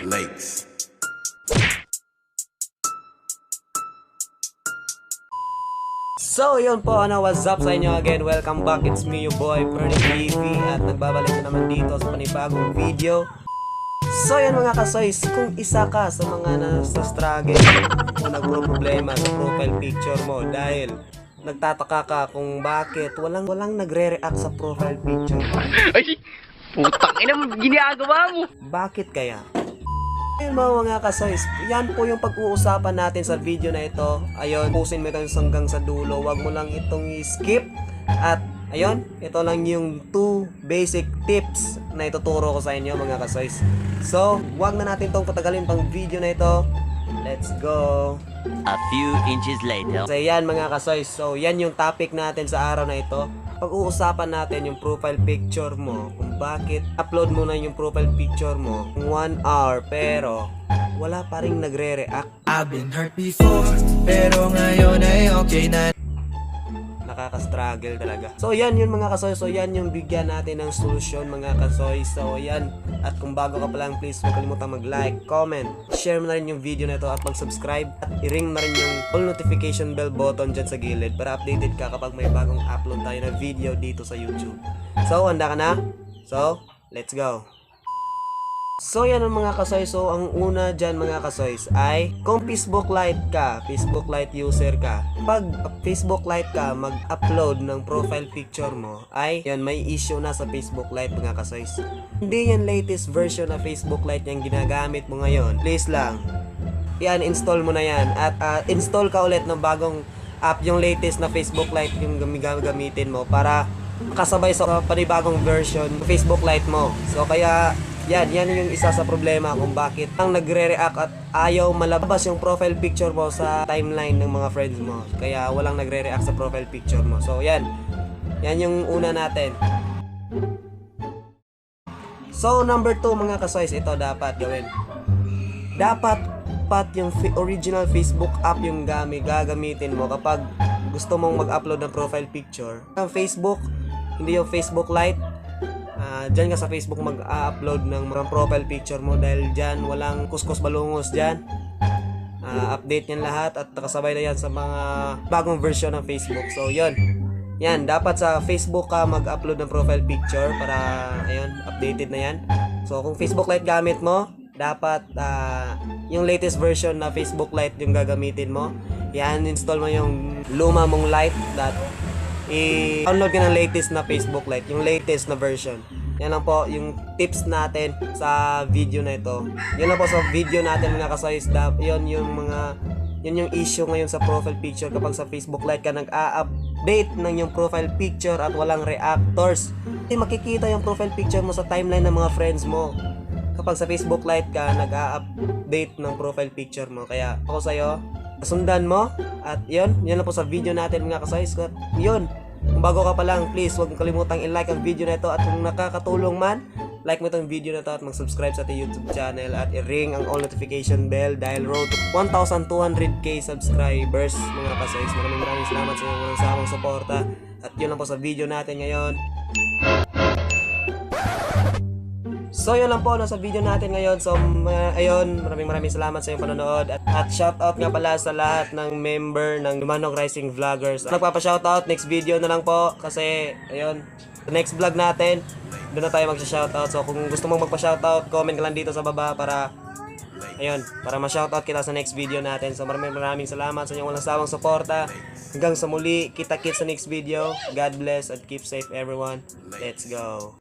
lakes. So yun po, what's up sa inyo again? Welcome back, it's me, your boy, Bernie TV. At nagbabalik na naman dito sa panibagong video. So yun mga kasoys, kung isa ka sa mga nasa struggle o nagpro-problema sa profile picture mo dahil nagtataka ka kung bakit walang nagre-react sa profile picture. Ay, putang ina mo, ginagawa mo. Bakit kaya? Ayun mga kasoys, yan po yung pag-uusapan natin sa video na ito. Ayun, pusin mo ito hanggang sa dulo. Huwag mo lang itong i-skip. At ayun, ito lang yung 2 basic tips na ituturo ko sa inyo mga kasoys. So, huwag na natin itong patagalin pang video na ito. Let's go! A few inches later. So yan mga kasoys, so yan yung topic natin sa araw na ito. Pag-uusapan natin yung profile picture mo, kung bakit upload mo na yung profile picture mo 1 hour pero wala pa rin nagre-react. I've been hurt before, pero ngayon ay okay na. Nakaka-struggle talaga. So yan yun mga kasoy, so yan yung bigyan natin ng solusyon mga kasoy. So yan, at kung bago ka pa lang, please huwag kalimutan mag-like, comment, share mo na rin yung video na ito at mag-subscribe at i-ring na rin yung all notification bell button dyan sa gilid para updated ka kapag may bagong upload tayo na video dito sa YouTube. So handa ka na? So let's go! So yan ang mga kasoy, so ang una dyan mga kasoy ay kung Facebook Lite ka, Facebook Lite user ka, pag Facebook Lite ka mag-upload ng profile picture mo ay yan, may issue na sa Facebook Lite mga kasoy. Hindi yan latest version na Facebook Lite yung ginagamit mo ngayon. Please lang, yan, install mo na yan at install ka ulit ng bagong app, yung latest na Facebook Lite yung gamitin mo para kasabay sa panibagong version ng Facebook Lite mo. So kaya yan yung isa sa problema kung bakit ang nagre-react at ayaw malabas yung profile picture mo sa timeline ng mga friends mo. Kaya walang nagre-react sa profile picture mo. So yan yung una natin. So number 2 mga kasoys, ito dapat gawin. Dapat yung original Facebook app yung gagamitin mo kapag gusto mong mag-upload ng profile picture. Ang Facebook, hindi yung Facebook Lite. Diyan ka sa Facebook mag-upload ng mga profile picture mo dahil diyan walang kuskus balungos diyan. Update yan lahat at nakasabay na yan sa mga bagong version ng Facebook. So yun. Yan, dapat sa Facebook ka mag-upload ng profile picture para ayun, updated na yan. So kung Facebook Lite gamit mo, dapat yung latest version na Facebook Lite yung gagamitin mo. Yan, install mo yung luma mong Lite i-download ka ng latest na Facebook Lite, yung latest na version. Yan lang po yung tips natin sa video na ito. Yan lang po sa video natin mga kasoys. Yun yung issue ngayon sa profile picture kapag sa Facebook Lite ka nag-a-update ng yung profile picture at walang reactors. Hindi makikita yung profile picture mo sa timeline ng mga friends mo kapag sa Facebook Lite ka nag-a-update ng profile picture mo. Kaya ako sa'yo, sundan mo at yun lang po sa video natin mga kasoys. Yun, kung bago ka pa lang, please huwag kalimutang i-like ang video na ito at kung nakakatulong man, like mo itong video na ito at mag-subscribe sa ating YouTube channel at i-ring ang all notification bell dahil road to 1,200k subscribers mga kasoys. Maraming salamat sa inyong walang sawang suporta at yun lang po sa video natin ngayon. So yun lang po sa video natin ngayon. So ayun, maraming salamat sa inyong panonood at shoutout nga pala sa lahat ng member ng Manong Rising Vloggers. Nagpapa-shoutout next video na lang po kasi ayun, the next vlog natin doon na tayo mag-shoutout. So kung gusto mong magpa-shoutout, comment ka lang dito sa baba para ayun, para ma-shoutout kita sa next video natin. So maraming salamat sa inyong walang sawang suporta. Hanggang sa muli, kita-kits sa next video. God bless and keep safe everyone. Let's go.